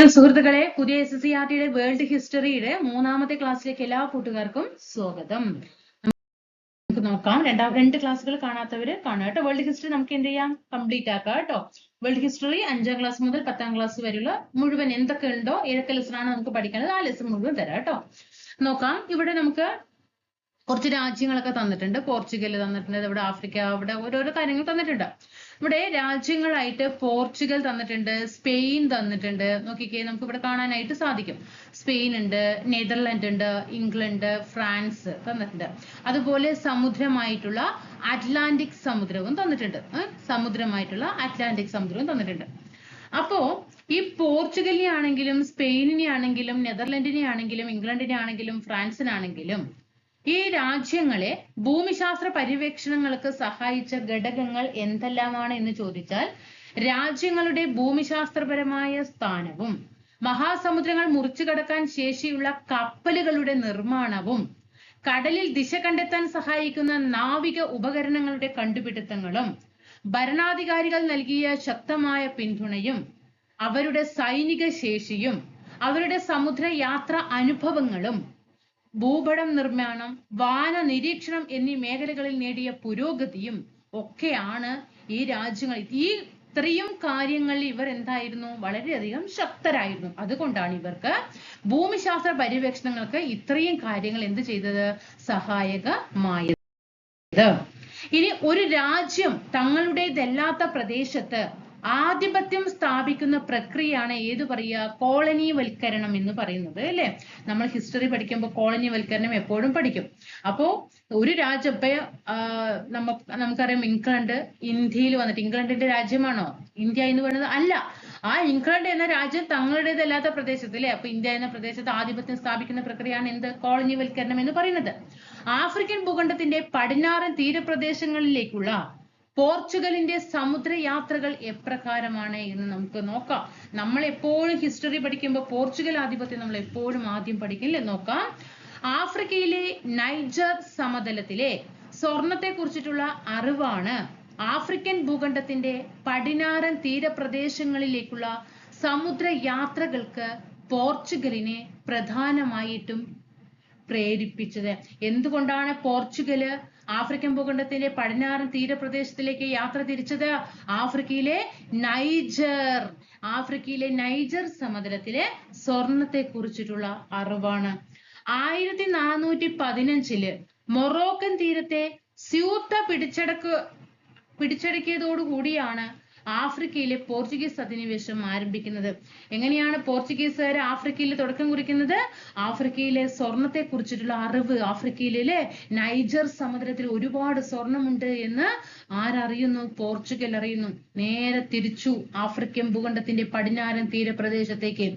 നമസ്കാരം സുഹൃത്തുക്കളെ, പുതിയ SSCRTയുടെ വേൾഡ് ഹിസ്റ്ററിയുടെ 3ാമത്തെ ക്ലാസ്സിലേക്ക് എല്ലാ കൂട്ടുകാർക്കും സ്വാഗതം. നമുക്ക് നോക്കാം. രണ്ട് ക്ലാസ്സുകൾ കാണാത്തവര് കാണുക കേട്ടോ. വേൾഡ് ഹിസ്റ്ററി നമുക്ക് എന്ത് ചെയ്യാം, കംപ്ലീറ്റ് ആക്കാം കേട്ടോ. വേൾഡ് ഹിസ്റ്ററി 5ാം ക്ലാസ് മുതൽ 10ാം ക്ലാസ് വരെയുള്ള മുഴുവൻ എന്തൊക്കെ ഉണ്ടോ, ഏതൊക്കെ ലെസൺ ആണ് നമുക്ക് പഠിക്കേണ്ടത്, ആ ലെസൺ മുഴുവൻ തരാം കേട്ടോ. നോക്കാം. ഇവിടെ നമുക്ക് കുറച്ച് രാജ്യങ്ങളൊക്കെ തന്നിട്ടുണ്ട്. പോർച്ചുഗൽ തന്നിട്ടുണ്ട്, ഇവിടെ ആഫ്രിക്ക, ഇവിടെ ഓരോരോ കാര്യങ്ങൾ തന്നിട്ടുണ്ട്. ഇവിടെ രാജ്യങ്ങളായിട്ട് പോർച്ചുഗൽ തന്നിട്ടുണ്ട്, സ്പെയിൻ തന്നിട്ടുണ്ട്. നോക്കിക്കേ, നമുക്ക് ഇവിടെ കാണാനായിട്ട് സാധിക്കും. സ്പെയിൻ ഉണ്ട്, നെതർലൻഡ് ഉണ്ട്, ഇംഗ്ലണ്ട്, ഫ്രാൻസ് തന്നിട്ടുണ്ട്. അതുപോലെ സമുദ്രമായിട്ടുള്ള അറ്റ്ലാന്റിക് സമുദ്രവും തന്നിട്ടുണ്ട്. സമുദ്രമായിട്ടുള്ള അറ്റ്ലാന്റിക് സമുദ്രവും തന്നിട്ടുണ്ട്. അപ്പോ ഈ പോർച്ചുഗലിനെ ആണെങ്കിലും സ്പെയിനിനെ ആണെങ്കിലും നെതർലൻഡിനെ ആണെങ്കിലും ഇംഗ്ലണ്ടിനെ ആണെങ്കിലും ഫ്രാൻസിനാണെങ്കിലും ഈ രാജ്യങ്ങളെ ഭൂമിശാസ്ത്ര പര്യവേക്ഷണങ്ങൾക്ക് സഹായിച്ച ഘടകങ്ങൾ എന്തെല്ലാമാണ് എന്ന് ചോദിച്ചാൽ, രാജ്യങ്ങളുടെ ഭൂമിശാസ്ത്രപരമായ സ്ഥാനവും മഹാസമുദ്രങ്ങൾ മുറിച്ചു കടക്കാൻ ശേഷിയുള്ള കപ്പലുകളുടെ നിർമ്മാണവും കടലിൽ ദിശ കണ്ടെത്താൻ സഹായിക്കുന്ന നാവിക ഉപകരണങ്ങളുടെ കണ്ടുപിടുത്തങ്ങളും ഭരണാധികാരികൾ നൽകിയ ശക്തമായ പിന്തുണയും അവരുടെ സൈനിക ശേഷിയും അവരുടെ സമുദ്രയാത്ര അനുഭവങ്ങളും ഭൂപടം നിർമ്മാണം, വാന നിരീക്ഷണം എന്നീ മേഖലകളിൽ നേടിയ പുരോഗതിയും ഒക്കെയാണ് ഈ രാജ്യങ്ങൾ. ഈ ഇത്രയും കാര്യങ്ങളിൽ ഇവർ എന്തായിരുന്നു, വളരെയധികം ശക്തരായിരുന്നു. അതുകൊണ്ടാണ് ഇവർക്ക് ഭൂമിശാസ്ത്ര പര്യവേക്ഷണങ്ങൾക്ക് ഇത്രയും കാര്യങ്ങൾ എന്ത് ചെയ്തത്, സഹായകമായത്. ഇനി ഒരു രാജ്യം തങ്ങളുടേതല്ലാത്ത പ്രദേശത്ത് ആധിപത്യം സ്ഥാപിക്കുന്ന പ്രക്രിയയാണ് ഏത് പറയുക, കോളനിവൽക്കരണം എന്ന് പറയുന്നത് അല്ലെ. നമ്മൾ ഹിസ്റ്ററി പഠിക്കുമ്പോൾ കോളനിവൽക്കരണം എപ്പോഴും പഠിക്കും. അപ്പോ ഒരു രാജ്യം ഇപ്പൊ നമുക്കറിയാം, ഇംഗ്ലണ്ട് ഇന്ത്യയിൽ വന്നിട്ട്, ഇംഗ്ലണ്ടിന്റെ രാജ്യമാണോ ഇന്ത്യ എന്ന് പറയുന്നത്? അല്ല. ആ ഇംഗ്ലണ്ട് എന്ന രാജ്യം തങ്ങളുടേതല്ലാത്ത പ്രദേശത്ത് അല്ലെ. അപ്പൊ ഇന്ത്യ എന്ന പ്രദേശത്ത് ആധിപത്യം സ്ഥാപിക്കുന്ന പ്രക്രിയയാണ് എന്ത്, കോളനിവൽക്കരണം എന്ന് പറയുന്നത്. ആഫ്രിക്കൻ ഭൂഖണ്ഡത്തിന്റെ പടിഞ്ഞാറൻ തീരപ്രദേശങ്ങളിലേക്കുള്ള പോർച്ചുഗലിന്റെ സമുദ്രയാത്രകൾ എപ്രകാരമാണ് എന്ന് നമുക്ക് നോക്കാം. നമ്മൾ എപ്പോഴും ഹിസ്റ്ററി പഠിക്കുമ്പോൾ പോർച്ചുഗൽ ആധിപത്യം നമ്മൾ എപ്പോഴും ആദ്യം പഠിക്കില്ലേ. നോക്കാം. ആഫ്രിക്കയിലെ നൈജർ സമതലത്തിലെ സ്വർണത്തെ കുറിച്ചിട്ടുള്ള അറിവാണ് ആഫ്രിക്കൻ ഭൂഖണ്ഡത്തിന്റെ പടിഞ്ഞാറൻ തീരപ്രദേശങ്ങളിലേക്കുള്ള സമുദ്രയാത്രകൾക്ക് പോർച്ചുഗലിനെ പ്രധാനമായിട്ടും പ്രേരിപ്പിച്ചത്. എന്തുകൊണ്ടാണ് പോർച്ചുഗല് ആഫ്രിക്കൻ ഭൂഖണ്ഡത്തിന്റെ പടിഞ്ഞാറൻ തീരപ്രദേശത്തിലേക്ക് യാത്ര തിരിച്ചത്? ആഫ്രിക്കയിലെ നൈജർ സമതലത്തിലെ സ്വർണത്തെ കുറിച്ചിട്ടുള്ള അറിവാണ്. 1415 മൊറോക്കൻ തീരത്തെ സ്യൂത്ത പിടിച്ചടക്കിയതോടുകൂടിയാണ് ആഫ്രിക്കയിലെ പോർച്ചുഗീസ് അധിനിവേശം ആരംഭിക്കുന്നത്. എങ്ങനെയാണ് പോർച്ചുഗീസുകാർ ആഫ്രിക്കയിൽ തുടക്കം കുറിക്കുന്നത്? ആഫ്രിക്കയിലെ സ്വർണത്തെ കുറിച്ചിട്ടുള്ള അറിവ്, ആഫ്രിക്കയിലെ നൈജർ സമുദ്രത്തിൽ ഒരുപാട് സ്വർണമുണ്ട് എന്ന് ആരറിയുന്നു? പോർച്ചുഗൽ അറിയുന്നു. നേരെ തിരിച്ചു ആഫ്രിക്കൻ ഭൂഖണ്ഡത്തിന്റെ പടിഞ്ഞാറൻ തീരപ്രദേശത്തേക്ക്.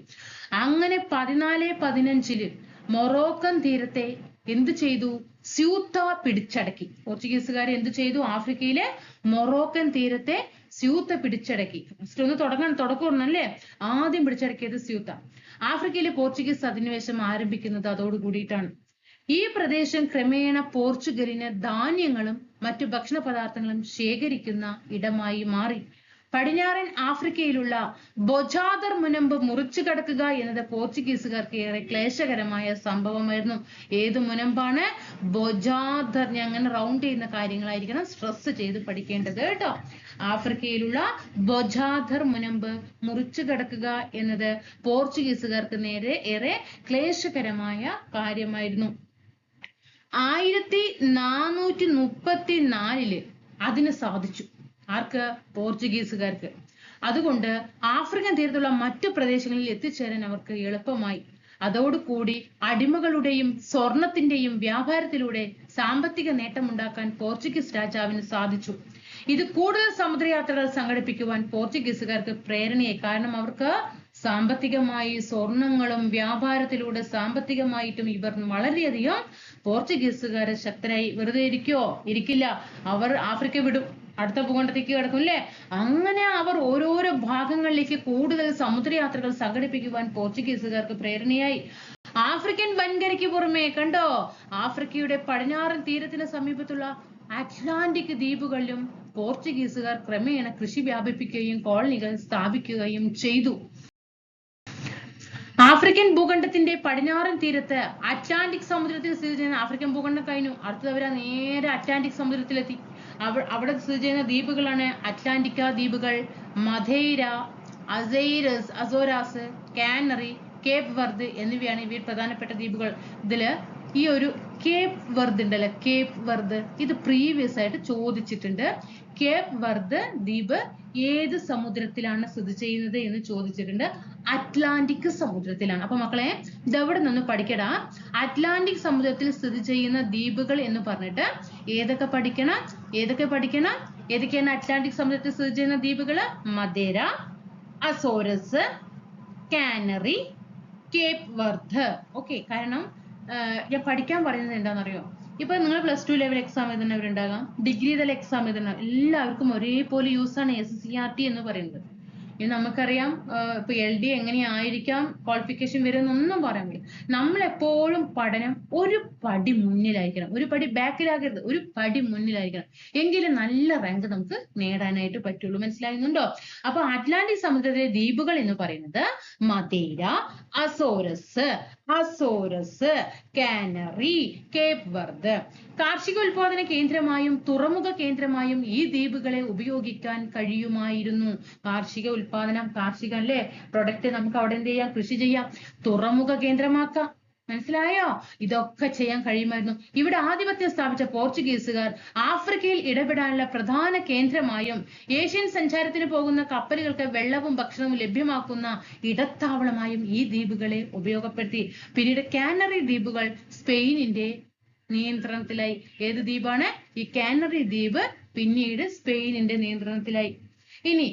അങ്ങനെ 1415 മൊറോക്കൻ തീരത്തെ എന്ത് ചെയ്തു? സ്യൂത്ത പിടിച്ചടക്കി. പോർച്ചുഗീസുകാർ എന്ത് ചെയ്തു? ആഫ്രിക്കയിലെ മൊറോക്കൻ തീരത്തെ സ്യൂത്ത പിടിച്ചടക്കി. ഫസ്റ്റ് ഒന്ന് തുടക്കം അല്ലേ, ആദ്യം പിടിച്ചടക്കിയത് സ്യൂത്ത. ആഫ്രിക്കയിലെ പോർച്ചുഗീസ് അധിനിവേശം ആരംഭിക്കുന്നത് അതോടുകൂടിയിട്ടാണ്. ഈ പ്രദേശം ക്രമേണ പോർച്ചുഗലിന് ധാന്യങ്ങളും മറ്റു ഭക്ഷണ പദാർത്ഥങ്ങളും ശേഖരിക്കുന്ന ഇടമായി മാറി. പടിഞ്ഞാറൻ ആഫ്രിക്കയിലുള്ള ബൊജാദർ മുനമ്പ് മുറിച്ചു കടക്കുക എന്നത് പോർച്ചുഗീസുകാർക്ക് ഏറെ ക്ലേശകരമായ സംഭവമായിരുന്നു. ഏത് മുനമ്പാണ്? ബൊജാദർ. ഞാൻ അങ്ങനെ റൗണ്ട് ചെയ്യുന്ന കാര്യങ്ങളായിരിക്കണം സ്ട്രെസ് ചെയ്ത് പഠിക്കേണ്ടത് കേട്ടോ. ആഫ്രിക്കയിലുള്ള ബൊജാദർ മുനമ്പ് മുറിച്ചു കടക്കുക എന്നത് പോർച്ചുഗീസുകാർക്ക് ഏറെ ക്ലേശകരമായ കാര്യമായിരുന്നു. 1434 അതിന് സാധിച്ചു. ആർക്ക്? പോർച്ചുഗീസുകാർക്ക്. അതുകൊണ്ട് ആഫ്രിക്കൻ തീരത്തുള്ള മറ്റു പ്രദേശങ്ങളിൽ എത്തിച്ചേരാൻ അവർക്ക് എളുപ്പമായി. അതോടുകൂടി അടിമകളുടെയും സ്വർണത്തിന്റെയും വ്യാപാരത്തിലൂടെ സാമ്പത്തിക നേട്ടമുണ്ടാക്കാൻ പോർച്ചുഗീസ് രാജാവിന് സാധിച്ചു. ഇത് കൂടുതൽ സമുദ്രയാത്രകൾ സംഘടിപ്പിക്കുവാൻ പോർച്ചുഗീസുകാർക്ക് പ്രേരണയായി. കാരണം അവർക്ക് സാമ്പത്തികമായി സ്വർണങ്ങളും വ്യാപാരത്തിലൂടെ സാമ്പത്തികമായിട്ടും ഇവർ വളരെയധികം പോർച്ചുഗീസുകാരെ ശക്തരായി. വെറുതെ ഇരിക്കില്ല. അവർ ആഫ്രിക്ക വിടും, അടുത്ത ഭൂഖണ്ഡത്തേക്ക് കിടക്കും അല്ലേ. അങ്ങനെ അവർ ഓരോരോ ഭാഗങ്ങളിലേക്ക് കൂടുതൽ സമുദ്രയാത്രകൾ സംഘടിപ്പിക്കുവാൻ പോർച്ചുഗീസുകാർക്ക് പ്രേരണയായി. ആഫ്രിക്കൻ വൻകരയ്ക്ക് പുറമെ കണ്ടോ, ആഫ്രിക്കയുടെ പടിഞ്ഞാറൻ തീരത്തിന് സമീപത്തുള്ള അറ്റ്ലാന്റിക് ദ്വീപുകളിലും പോർച്ചുഗീസുകാർ ക്രമേണ കൃഷി വ്യാപിപ്പിക്കുകയും കോളനികൾ സ്ഥാപിക്കുകയും ചെയ്തു. ആഫ്രിക്കൻ ഭൂഖണ്ഡത്തിന്റെ പടിഞ്ഞാറൻ തീരത്ത് അറ്റ്ലാന്റിക് സമുദ്രത്തിൽ സ്ഥിതി ചെയ്യുന്ന ആഫ്രിക്കൻ ഭൂഖണ്ഡം കഴിഞ്ഞു. അടുത്തത് അവര് നേരെ അറ്റ്ലാന്റിക് സമുദ്രത്തിലെത്തി. അവിടെ സ്ഥിതി ചെയ്യുന്ന ദ്വീപുകളാണ് അറ്റ്ലാന്റിക്ക ദ്വീപുകൾ, മധൈര, അസോരാസ്, കാനറി, കേപ്പ് വെർദ് എന്നിവയാണ് ഇവയിൽ പ്രധാനപ്പെട്ട ദ്വീപുകൾ. ഇതില് ഈ ഒരു കേപ്പ് വെർദ് ഉണ്ടല്ലോ, കേപ്പ് വെർദ്, ഇത് പ്രീവിയസ് ആയിട്ട് ചോദിച്ചിട്ടുണ്ട്. കേപ്പ് വെർദ് ദ്വീപ് ഏത് സമുദ്രത്തിലാണ് സ്ഥിതി ചെയ്യുന്നത് എന്ന് ചോദിച്ചിട്ടുണ്ട്. അറ്റ്ലാന്റിക് സമുദ്രത്തിലാണ്. അപ്പൊ മക്കളെ ഇതെവിടെ നിന്ന് പഠിക്കടാ? അറ്റ്ലാന്റിക് സമുദ്രത്തിൽ സ്ഥിതി ചെയ്യുന്ന ദ്വീപുകൾ എന്ന് പറഞ്ഞിട്ട് ഏതൊക്കെ പഠിക്കണം? ഏതൊക്കെയാണ് അറ്റ്ലാന്റിക് സമുദ്രത്തിൽ സ്ഥിതി ചെയ്യുന്ന ദ്വീപുകള്? Madeira, Azores, Canary, Cape Verde. Okay, കാരണം ഞാൻ പഠിക്കാൻ പറയുന്നത് എന്താണെന്നറിയോ? ഇപ്പൊ നിങ്ങൾ +2 ലെവൽ എക്സാം എഴുതുന്നവരുണ്ടാകാം, ഡിഗ്രി തല എക്സാം എഴുതുന്ന എല്ലാവർക്കും ഒരേപോലെ യൂസ് ആണ് SCRT എന്ന് പറയുന്നത്. ഇനി നമുക്കറിയാം ഇപ്പൊ LD എങ്ങനെയായിരിക്കാം ക്വാളിഫിക്കേഷൻ വരുന്നൊന്നും പറയാൻ പറ്റില്ല. നമ്മളെപ്പോഴും പഠനം ഒരു പടി മുന്നിലായിരിക്കണം, ഒരു പടി ബാക്കിലാകരുത്, ഒരു പടി മുന്നിലായിരിക്കണം. എങ്കിലും നല്ല റാങ്ക് നമുക്ക് നേടാനായിട്ട് പറ്റുള്ളൂ. മനസ്സിലാകുന്നുണ്ടോ? അപ്പൊ അറ്റ്ലാന്റിക് സമുദ്രത്തിലെ ദ്വീപുകൾ എന്ന് പറയുന്നത് മദേര, അസോറസ്, കാനറി, കേപ്പ് വെർദ്. കാർഷിക ഉൽപാദന കേന്ദ്രമായും തുറമുഖ കേന്ദ്രമായും ഈ ദ്വീപുകളെ ഉപയോഗിക്കാൻ കഴിയുമായിരുന്നു. കാർഷിക അല്ലേ പ്രൊഡക്റ്റ് നമുക്ക് അവിടെ എന്ത് ചെയ്യാം? കൃഷി ചെയ്യാം, തുറമുഖ കേന്ദ്രമാക്കാം. മനസ്സിലായോ? ഇതൊക്കെ ചെയ്യാൻ കഴിയുമായിരുന്നു. ഇവിടെ ആധിപത്യം സ്ഥാപിച്ച പോർച്ചുഗീസുകാർ ആഫ്രിക്കയിൽ ഇടപെടാനുള്ള പ്രധാന കേന്ദ്രമായും ഏഷ്യൻ സഞ്ചാരത്തിന് പോകുന്ന കപ്പലുകൾക്ക് വെള്ളവും ഭക്ഷണവും ലഭ്യമാക്കുന്ന ഇടത്താവളമായും ഈ ദ്വീപുകളെ ഉപയോഗപ്പെടുത്തി. പിന്നീട് കാനറി ദ്വീപുകൾ സ്പെയിനിന്റെ നിയന്ത്രണത്തിലായി. ഏത് ദ്വീപാണ് ഈ കാനറി ദ്വീപ്? പിന്നീട് സ്പെയിനിന്റെ നിയന്ത്രണത്തിലായി. ഇനി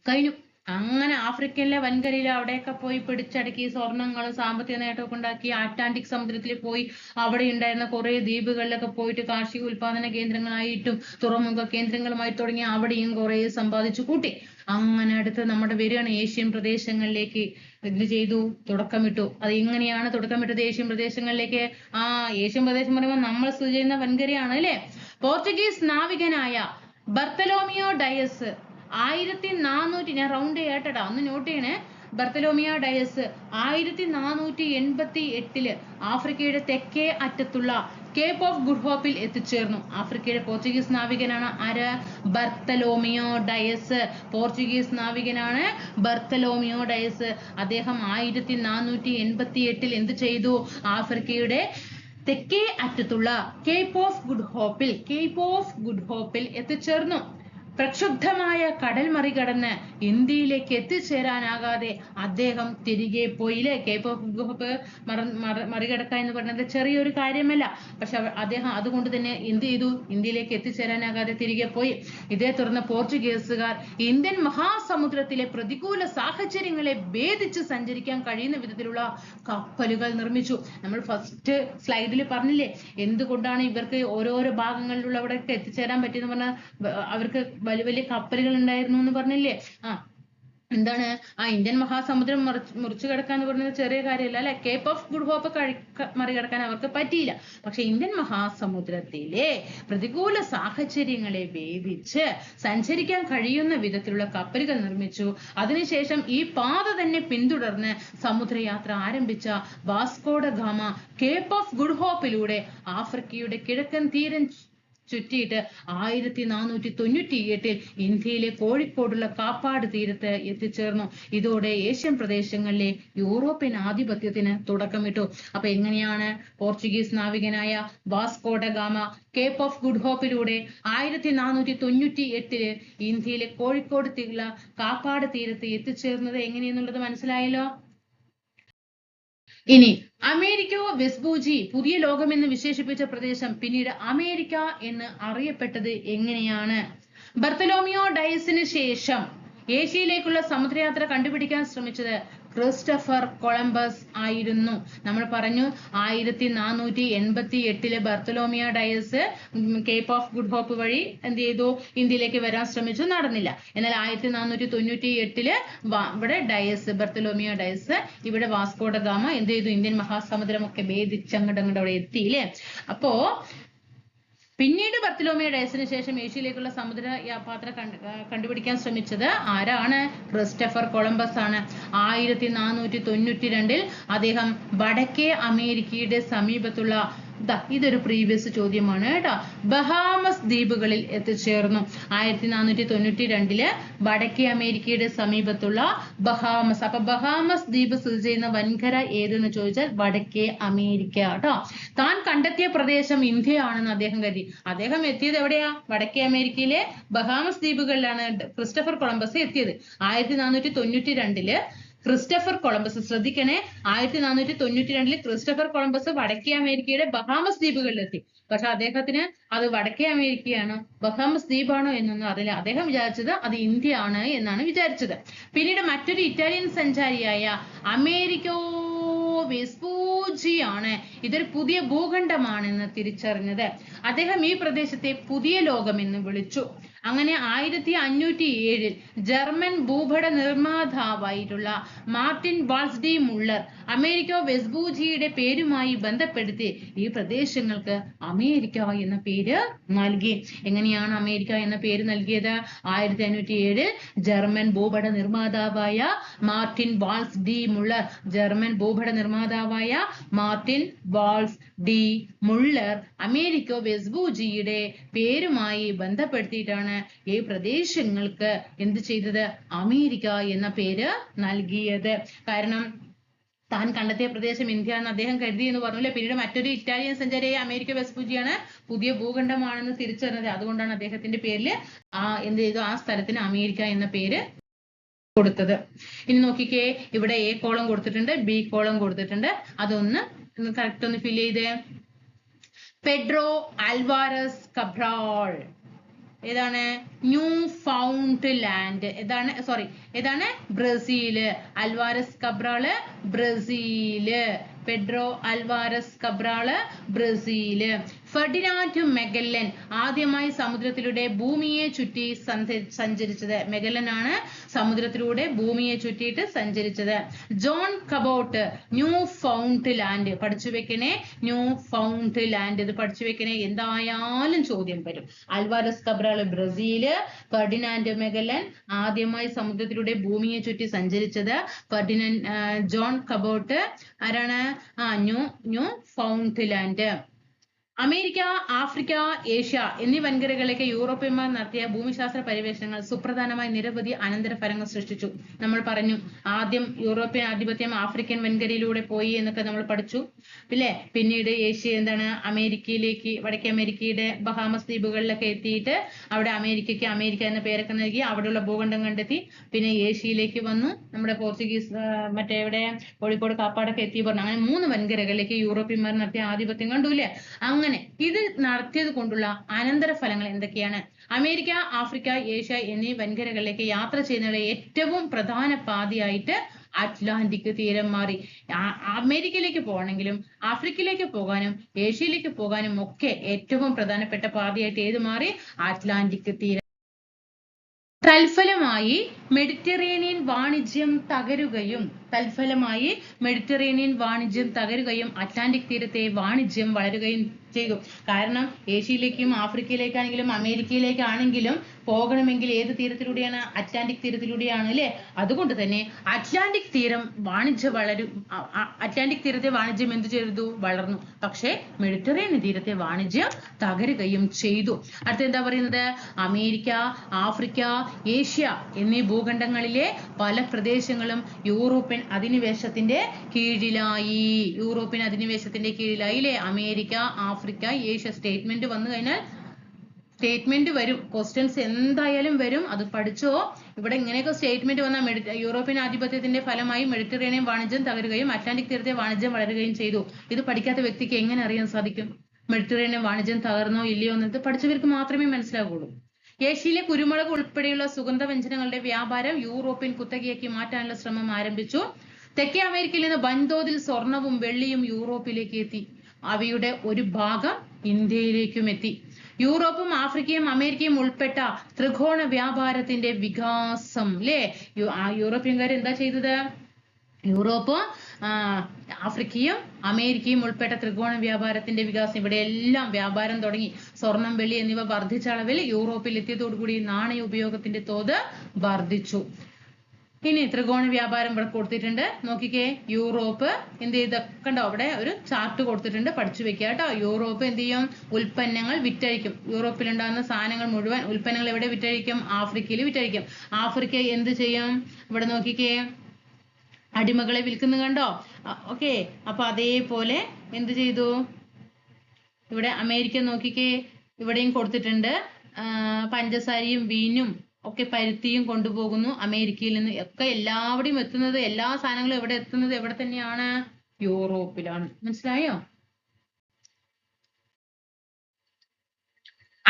കഴിഞ്ഞു. അങ്ങനെ ആഫ്രിക്കയിലെ വൻകരയിൽ അവിടെയൊക്കെ പോയി പിടിച്ചടക്കി സ്വർണ്ണങ്ങളും സാമ്പത്തിക നേട്ടമൊക്കെ ഉണ്ടാക്കി. അറ്റ്ലാന്റിക് സമുദ്രത്തിൽ പോയി അവിടെ ഉണ്ടായിരുന്ന കുറെ ദ്വീപുകളിലൊക്കെ പോയിട്ട് കാർഷിക ഉൽപാദന കേന്ദ്രങ്ങളായിട്ടും തുറമുഖ കേന്ദ്രങ്ങളുമായി തുടങ്ങി അവിടെയും കുറെ സമ്പാദിച്ചു കൂട്ടി. അങ്ങനെ അടുത്ത് നമ്മുടെ വരികയാണ് ഏഷ്യൻ പ്രദേശങ്ങളിലേക്ക്. എന്ത് ചെയ്തു? തുടക്കമിട്ടു. അത് എങ്ങനെയാണ് തുടക്കമിട്ടത് ഏഷ്യൻ പ്രദേശങ്ങളിലേക്ക്? ഏഷ്യൻ പ്രദേശം പറയുമ്പോൾ നമ്മൾ സ്ഥിതി ചെയ്യുന്ന വൻകരയാണ് അല്ലെ. പോർച്ചുഗീസ് നാവികനായ ബർത്തലോമിയോ ഡയസ് 1400, ഞാൻ റൗണ്ട് ചെയ്യട്ടെടാ, ഒന്ന് നോട്ട് ചെയ്യണേ. ബർത്തലോമിയോ ഡയസ് 1488 ആഫ്രിക്കയുടെ തെക്കേ അറ്റത്തുള്ള കേപ്പ് ഓഫ് ഗുഡ് ഹോപ്പിൽ എത്തിച്ചേർന്നു. ആഫ്രിക്കയുടെ പോർച്ചുഗീസ് നാവികനാണ് ആര്? Bartolomeu Dias. പോർച്ചുഗീസ് നാവികനാണ് ബർത്തലോമിയോ ഡയസ്. അദ്ദേഹം 1488 എന്ത് ചെയ്തു? ആഫ്രിക്കയുടെ തെക്കേ അറ്റത്തുള്ള കേപ്പ് ഓഫ് ഗുഡ് ഹോപ്പിൽ എത്തിച്ചേർന്നു. പ്രക്ഷുബ്ധമായ കടൽ മറികടന്ന് ഇന്ത്യയിലേക്ക് എത്തിച്ചേരാനാകാതെ അദ്ദേഹം തിരികെ പോയില്ലേ. കേപ്പ് ഓഫ് ഗുഡ് ഹോപ്പ് മറികടക്കുക എന്ന് പറയുന്നത് ചെറിയൊരു കാര്യമല്ല. പക്ഷെ അദ്ദേഹം അതുകൊണ്ട് തന്നെ എന്ത് ചെയ്തു? ഇന്ത്യയിലേക്ക് എത്തിച്ചേരാനാകാതെ തിരികെ പോയി. ഇതേ തുടർന്ന് പോർച്ചുഗീസുകാർ ഇന്ത്യൻ മഹാസമുദ്രത്തിലെ പ്രതികൂല സാഹചര്യങ്ങളെ ഭേദിച്ച് സഞ്ചരിക്കാൻ കഴിയുന്ന വിധത്തിലുള്ള കപ്പലുകൾ നിർമ്മിച്ചു. നമ്മൾ ഫസ്റ്റ് സ്ലൈഡിൽ പറഞ്ഞില്ലേ എന്തുകൊണ്ടാണ് ഇവർക്ക് ഓരോരോ ഭാഗങ്ങളിലുള്ളവിടേക്ക് എത്തിച്ചേരാൻ പറ്റിയെന്ന് പറഞ്ഞാൽ അവർക്ക് വലിയ വലിയ കപ്പലുകൾ ഉണ്ടായിരുന്നു എന്ന് പറഞ്ഞില്ലേ. എന്താണ് ഇന്ത്യൻ മഹാസമുദ്രം മുറിച്ചു കിടക്കുക എന്ന് പറയുന്നത് ചെറിയ കാര്യമല്ല അല്ലെ. കേപ്പ് ഓഫ് ഗുഡ് ഹോപ്പ് മറികടക്കാൻ അവർക്ക് പറ്റിയില്ല. പക്ഷെ ഇന്ത്യൻ മഹാസമുദ്രത്തിലെ പ്രതികൂല സാഹചര്യങ്ങളെ ഭേദിച്ച് സഞ്ചരിക്കാൻ കഴിയുന്ന വിധത്തിലുള്ള കപ്പലുകൾ നിർമ്മിച്ചു. അതിനുശേഷം ഈ പാത തന്നെ പിന്തുടർന്ന് സമുദ്രയാത്ര ആരംഭിച്ച Vasco da Gama Cape of Good ഹോപ്പിലൂടെ ആഫ്രിക്കയുടെ കിഴക്കൻ തീരം ചുറ്റിയിട്ട് 1498 ഇന്ത്യയിലെ കോഴിക്കോടുള്ള കാപ്പാട് തീരത്ത് എത്തിച്ചേർന്നു. ഇതോടെ ഏഷ്യൻ പ്രദേശങ്ങളിലെ യൂറോപ്യൻ ആധിപത്യത്തിന് തുടക്കമിട്ടു. അപ്പൊ എങ്ങനെയാണ് പോർച്ചുഗീസ് നാവികനായ Vasco da Gama Cape of Good ഹോപ്പിലൂടെ 1498 ഇന്ത്യയിലെ കോഴിക്കോട് കാപ്പാട് തീരത്ത് എത്തിച്ചേർന്നത് എങ്ങനെയെന്നുള്ളത് മനസ്സിലായല്ലോ. ഇനി അമേരിക്കോ വെസ്പൂജി പുതിയ ലോകമെന്ന് വിശേഷിപ്പിച്ച പ്രദേശം പിന്നീട് അമേരിക്ക എന്ന് അറിയപ്പെട്ടത് എങ്ങനെയാണ്? ബർത്തലോമിയോ ഡയസിന് ശേഷം ഏഷ്യയിലേക്കുള്ള സമുദ്രയാത്ര കണ്ടുപിടിക്കാൻ ശ്രമിച്ചത് ക്രിസ്റ്റഫർ കൊളംബസ് ആയിരുന്നു. നമ്മൾ പറഞ്ഞു 1488 Bartolomeu Dias Cape of Good Hope വഴി എന്ത് ചെയ്തു? ഇന്ത്യയിലേക്ക് വരാൻ ശ്രമിച്ചു, നടന്നില്ല. എന്നാൽ 1498 ഇവിടെ ബർത്തലോമിയോ ഡയസ്, ഇവിടെ വാസ്കോ ഡ ഗാമ എന്ത് ചെയ്തു? ഇന്ത്യൻ മഹാസമുദ്രം ഒക്കെ ഭേദിച്ച് അങ്ങോട്ട് അവിടെ എത്തിയില്ലേ. അപ്പോ പിന്നീട് ബർത്തലോമിയോ ഡയസിന് ശേഷം ഏഷ്യയിലേക്കുള്ള സമുദ്ര പാത്ര കണ്ടുപിടിക്കാൻ ശ്രമിച്ചത് ആരാണ്? ക്രിസ്റ്റഫർ കൊളംബസ് ആണ്. 1492 അദ്ദേഹം വടക്കേ അമേരിക്കയുടെ സമീപത്തുള്ള ഇതൊരു പ്രീവിയസ് ചോദ്യമാണ് കേട്ടോ. ബഹാമസ് ദ്വീപുകളിൽ എത്തിച്ചേർന്നു. 1492 വടക്കേ അമേരിക്കയുടെ സമീപത്തുള്ള ബഹാമസ്. അപ്പൊ ബഹാമസ് ദ്വീപ് സ്ഥിതി ചെയ്യുന്ന വൻകര ഏതെന്ന് ചോദിച്ചാൽ വടക്കേ അമേരിക്ക കേട്ടോ. താൻ കണ്ടെത്തിയ പ്രദേശം ഇന്ത്യയാണെന്ന് അദ്ദേഹം കരുതി. അദ്ദേഹം എത്തിയത് എവിടെയാ? വടക്കേ അമേരിക്കയിലെ ബഹാമസ് ദ്വീപുകളിലാണ് ക്രിസ്റ്റഫർ കൊളംബസ് എത്തിയത്. 1492 ക്രിസ്റ്റഫർ കൊളംബസ്, ശ്രദ്ധിക്കണേ, 1492 ക്രിസ്റ്റഫർ കൊളംബസ് വടക്കേ അമേരിക്കയുടെ ബഹാമസ് ദ്വീപുകളിലെത്തി. പക്ഷെ അദ്ദേഹത്തിന് അത് വടക്കേ അമേരിക്കയാണോ ബഹാമസ് ദ്വീപാണോ എന്നൊന്നും അറിയില്ല. അദ്ദേഹം വിചാരിച്ചത് അത് ഇന്ത്യ ആണ് എന്നാണ് വിചാരിച്ചത്. പിന്നീട് മറ്റൊരു ഇറ്റാലിയൻ സഞ്ചാരിയായ അമേരിക്കോ വെസ്പൂച്ചി ആണ് ഇതൊരു പുതിയ ഭൂഖണ്ഡമാണെന്ന് തിരിച്ചറിഞ്ഞത്. അദ്ദേഹം ഈ പ്രദേശത്തെ പുതിയ ലോകം എന്ന് വിളിച്ചു. അങ്ങനെ 1507 ജർമ്മൻ ഭൂപട നിർമ്മാതാവായിട്ടുള്ള Martin Waldseemuller Amerigo വെസ്പൂച്ചിയുടെ പേരുമായി ബന്ധപ്പെടുത്തി ഈ പ്രദേശങ്ങൾക്ക് അമേരിക്ക എന്ന പേര് നൽകി. എങ്ങനെയാണ് അമേരിക്ക എന്ന പേര് നൽകിയത്? 1507 ജർമ്മൻ ഭൂപട നിർമ്മാതാവായ Martin Waldseemuller, German ഭൂപട നിർമ്മാതാവായ Martin Waldseemuller Amerigo വെസ്പൂച്ചിയുടെ പേരുമായി ബന്ധപ്പെടുത്തിയിട്ടാണ് ഈ പ്രദേശങ്ങൾക്ക് എന്ത് ചെയ്തത്? അമേരിക്ക എന്ന പേര് നൽകിയത്. കാരണം താൻ കണ്ടെത്തിയ പ്രദേശം ഇന്ത്യ എന്ന് അദ്ദേഹം കരുതി എന്ന് പറഞ്ഞില്ലേ. പിന്നീട് മറ്റൊരു ഇറ്റാലിയൻ സഞ്ചാരിയായ അമേരിക്കോ വെസ്പൂച്ചിയാണ് പുതിയ ഭൂഖണ്ഡമാണെന്ന് തിരിച്ചറിഞ്ഞത്. അതുകൊണ്ടാണ് അദ്ദേഹത്തിന്റെ പേരിൽ എന്ത് ചെയ്തു? ആ സ്ഥലത്തിന് അമേരിക്ക എന്ന പേര് കൊടുത്തത്. ഇനി നോക്കിക്കേ, ഇവിടെ എ കോളം കൊടുത്തിട്ടുണ്ട്, ബി കോളം കൊടുത്തിട്ടുണ്ട്. അതൊന്ന് കറക്റ്റ് ഒന്ന് ഫിൽ ചെയ്തേ. പെഡ്രോ അൽവാരസ് കബ്രാൾ ഏതാണ്? ന്യൂ ഫൗണ്ട് ലാൻഡ് ഏതാണ്? Brazil. Alvares Cabral Brazil. Pedro Alvares Cabral Brazil. Ferdinand Magellan ആദ്യമായി സമുദ്രത്തിലൂടെ ഭൂമിയെ ചുറ്റി സഞ്ചരിച്ചത്. മെഗല്ലൻ ആണ് സമുദ്രത്തിലൂടെ ഭൂമിയെ ചുറ്റിയിട്ട് സഞ്ചരിച്ചത്. John Cabot new found land പഠിച്ചു വെക്കണേ. ന്യൂ ഫൗണ്ട് ലാൻഡ് ഇത് പഠിച്ചു വെക്കണേ, എന്തായാലും ചോദ്യം വരും. Alvares Cabral Brazil. Ferdinand Magellan ആദ്യമായി സമുദ്രത്തിലൂടെ ഭൂമിയെ ചുറ്റി സഞ്ചരിച്ചത്. ജോൺ കബോട്ട് ആരാണ്? Newfoundland. America, Africa, Asia എന്നീ വൻകരകളിലേക്ക് യൂറോപ്യന്മാർ നടത്തിയ ഭൂമിശാസ്ത്ര പര്യവേഷണങ്ങൾ സുപ്രധാനമായ നിരവധി അനന്തരഫലങ്ങൾ സൃഷ്ടിച്ചു. നമ്മൾ പറഞ്ഞു ആദ്യം യൂറോപ്യൻ ആധിപത്യം ആഫ്രിക്കൻ വൻകരയിലൂടെ പോയി എന്നൊക്കെ നമ്മൾ പഠിച്ചു, ഇല്ലേ? പിന്നീട് ഏഷ്യ അമേരിക്കയിലേക്ക്, വടക്കേ അമേരിക്കയുടെ ബഹാമസ് ദ്വീപുകളിലൊക്കെ എത്തിയിട്ട് അവിടെ അമേരിക്ക എന്ന പേരൊക്കെ നൽകി അവിടെയുള്ള ഭൂഖണ്ഡം കണ്ടെത്തി. പിന്നെ ഏഷ്യയിലേക്ക് വന്നു, നമ്മുടെ പോർച്ചുഗീസ് ഇവിടെ കോഴിക്കോട് കാപ്പാടൊക്കെ എത്തി പറഞ്ഞു. അങ്ങനെ 3 വൻകരകളിലേക്ക് യൂറോപ്യന്മാർ നടത്തിയ ആധിപത്യം കണ്ടൂല്ലേ? അങ്ങനെ ഇത് നടത്തിയത് കൊണ്ടുള്ള അനന്തരഫലങ്ങൾ എന്തൊക്കെയാണ്? അമേരിക്ക, ആഫ്രിക്ക, ഏഷ്യ എന്നീ വൻകരകളിലേക്ക് യാത്ര ചെയ്യുന്നതിലെ ഏറ്റവും പ്രധാന പാതയായിട്ട് അറ്റ്ലാന്റിക് തീരം മാറി. അമേരിക്കയിലേക്ക് പോകണമെങ്കിലും ആഫ്രിക്കയിലേക്ക് പോകാനും ഏഷ്യയിലേക്ക് പോകാനും ഒക്കെ ഏറ്റവും പ്രധാനപ്പെട്ട പാതയായിട്ട് ഏത് മാറി? അറ്റ്ലാന്റിക് തീരം. തൽഫലമായി മെഡിറ്ററേനിയൻ വാണിജ്യം തകരുകയും അറ്റ്ലാന്റിക് തീരത്തെ വാണിജ്യം വളരുകയും ചെയ്തു. കാരണം ഏഷ്യയിലേക്കും ആഫ്രിക്കയിലേക്കാണെങ്കിലും അമേരിക്കയിലേക്കാണെങ്കിലും പോകണമെങ്കിൽ ഏത് തീരത്തിലൂടെയാണ്? അറ്റ്ലാന്റിക് തീരത്തിലൂടെയാണ്, അല്ലേ? അതുകൊണ്ട് തന്നെ അറ്റ്ലാന്റിക് തീരത്തെ വാണിജ്യം എന്ത് ചെയ്തു? വളർന്നു. പക്ഷേ മെഡിറ്ററേനിയൻ തീരത്തെ വാണിജ്യം തകരുകയും ചെയ്തു. അടുത്ത എന്താ പറയുന്നത്? അമേരിക്ക, ആഫ്രിക്ക, ഏഷ്യ എന്നീ ഭൂഖണ്ഡങ്ങളിലെ പല പ്രദേശങ്ങളും യൂറോപ്യൻ അധിനിവേശത്തിന്റെ കീഴിലായി. അല്ലേ? America, Africa, Asia. സ്റ്റേറ്റ്മെന്റ് വന്നു കഴിഞ്ഞാൽ സ്റ്റേറ്റ്മെന്റ് വരും, ക്വസ്റ്റ്യൻസ് എന്തായാലും വരും, അത് പഠിച്ചോ. ഇവിടെ ഇങ്ങനെയൊക്കെ സ്റ്റേറ്റ്മെന്റ് വന്നാൽ യൂറോപ്യൻ ആധിപത്യത്തിന്റെ ഫലമായി മെഡിറ്ററേനിയൻ വാണിജ്യം തകരുകയും അറ്റ്ലാന്റിക് തീരത്തെ വാണിജ്യം വളരുകയും ചെയ്തു. ഇത് പഠിക്കാത്ത വ്യക്തിക്ക് എങ്ങനെ അറിയാൻ സാധിക്കും മെഡിറ്ററേനിയൻ വാണിജ്യം തകർന്നോ ഇല്ലയോ എന്നത്? പഠിച്ചവർക്ക് മാത്രമേ മനസ്സിലാവുള്ളൂ. ഏഷ്യയിലെ കുരുമുളക് ഉൾപ്പെടെയുള്ള സുഗന്ധവ്യഞ്ജനങ്ങളുടെ വ്യാപാരം യൂറോപ്യൻ കുത്തകയാക്കി മാറ്റാനുള്ള ശ്രമം ആരംഭിച്ചു. തെക്കേ അമേരിക്കയിൽ നിന്ന് വൻതോതിൽ സ്വർണവും വെള്ളിയും യൂറോപ്പിലേക്ക് എത്തി. അവയുടെ ഒരു ഭാഗം ഇന്ത്യയിലേക്കും എത്തി. യൂറോപ്പും ആഫ്രിക്കയും അമേരിക്കയും ഉൾപ്പെട്ട ത്രികോണ വ്യാപാരത്തിന്റെ വികാസം, അല്ലേ? യൂറോപ്യൻകാർ എന്താ ചെയ്തത്? യൂറോപ്പും ആഫ്രിക്കയും അമേരിക്കയും ഉൾപ്പെട്ട ത്രികോണ വ്യാപാരത്തിന്റെ വികാസം. ഇവിടെ എല്ലാം വ്യാപാരം തുടങ്ങി. സ്വർണം, വെള്ളി എന്നിവ വർദ്ധിച്ച അളവിൽ യൂറോപ്പിൽ എത്തിയതോടുകൂടി നാണയ ഉപയോഗത്തിന്റെ തോത് വർദ്ധിച്ചു. ഇനി ത്രികോണ വ്യാപാരം ഇവിടെ കൊടുത്തിട്ടുണ്ട്. നോക്കിക്കേ, യൂറോപ്പ് എന്ത് ചെയ്ത കണ്ടോ, അവിടെ ഒരു ചാർട്ട് കൊടുത്തിട്ടുണ്ട്, പഠിച്ചു വെക്കുക കേട്ടോ. യൂറോപ്പ് എന്ത് ചെയ്യും? ഉൽപ്പന്നങ്ങൾ വിറ്റഴിക്കും. യൂറോപ്പിൽ ഉണ്ടാകുന്ന സാധനങ്ങൾ മുഴുവൻ ഉൽപ്പന്നങ്ങൾ എവിടെ വിറ്റഴിക്കും? ആഫ്രിക്കയിൽ വിറ്റഴിക്കും. ആഫ്രിക്ക എന്ത് ചെയ്യും? ഇവിടെ നോക്കിക്കേ, അടിമകളെ വിൽക്കുന്നു കണ്ടോ. ഓക്കെ, അപ്പൊ അതേപോലെ എന്ത് ചെയ്തു? ഇവിടെ അമേരിക്ക നോക്കിക്കേ, ഇവിടെയും കൊടുത്തിട്ടുണ്ട്. പഞ്ചസാരയും വീനും ഒക്കെ പരുത്തിയും കൊണ്ടുപോകുന്നു അമേരിക്കയിൽ നിന്ന്. ഒക്കെ എല്ലാവിടെയും എത്തുന്നത്, എല്ലാ സാധനങ്ങളും എവിടെ എത്തുന്നത്? എവിടെ തന്നെയാണ്? യൂറോപ്പിലാണ്. മനസ്സിലായോ?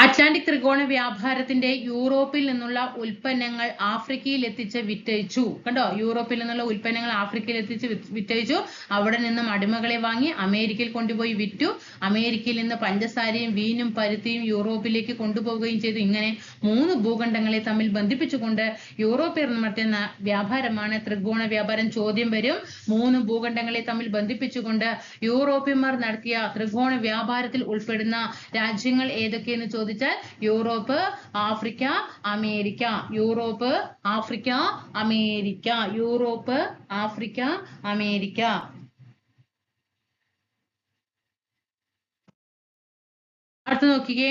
അറ്റ്ലാന്റിക് ത്രികോണ വ്യാപാരത്തിന്റെ യൂറോപ്പിൽ നിന്നുള്ള ഉൽപ്പന്നങ്ങൾ ആഫ്രിക്കയിൽ എത്തിച്ച് വിറ്റഴിച്ചു. കണ്ടോ, യൂറോപ്പിൽ നിന്നുള്ള ഉൽപ്പന്നങ്ങൾ ആഫ്രിക്കയിൽ എത്തിച്ച് വിറ്റഴിച്ചു. അവിടെ നിന്നും അടിമകളെ വാങ്ങി അമേരിക്കയിൽ കൊണ്ടുപോയി വിറ്റു. അമേരിക്കയിൽ നിന്ന് പഞ്ചസാരയും വീനും പരുത്തിയും യൂറോപ്പിലേക്ക് കൊണ്ടുപോവുകയും ചെയ്തു. ഇങ്ങനെ 3 ഭൂഖണ്ഡങ്ങളെ തമ്മിൽ ബന്ധിപ്പിച്ചുകൊണ്ട് യൂറോപ്പിൽ നടത്തുന്ന വ്യാപാരമാണ് ത്രികോണ വ്യാപാരം. ചോദ്യം വരും, 3 ഭൂഖണ്ഡങ്ങളെ തമ്മിൽ ബന്ധിപ്പിച്ചുകൊണ്ട് യൂറോപ്യന്മാർ നടത്തിയ ത്രികോണ വ്യാപാരത്തിൽ ഉൾപ്പെടുന്ന രാജ്യങ്ങൾ ഏതൊക്കെയെന്ന് ചോദിച്ചാൽ Europe, Africa, America. Europe, Africa, America. Europe, Africa, America. അടുത്ത നോക്കിക്കേ,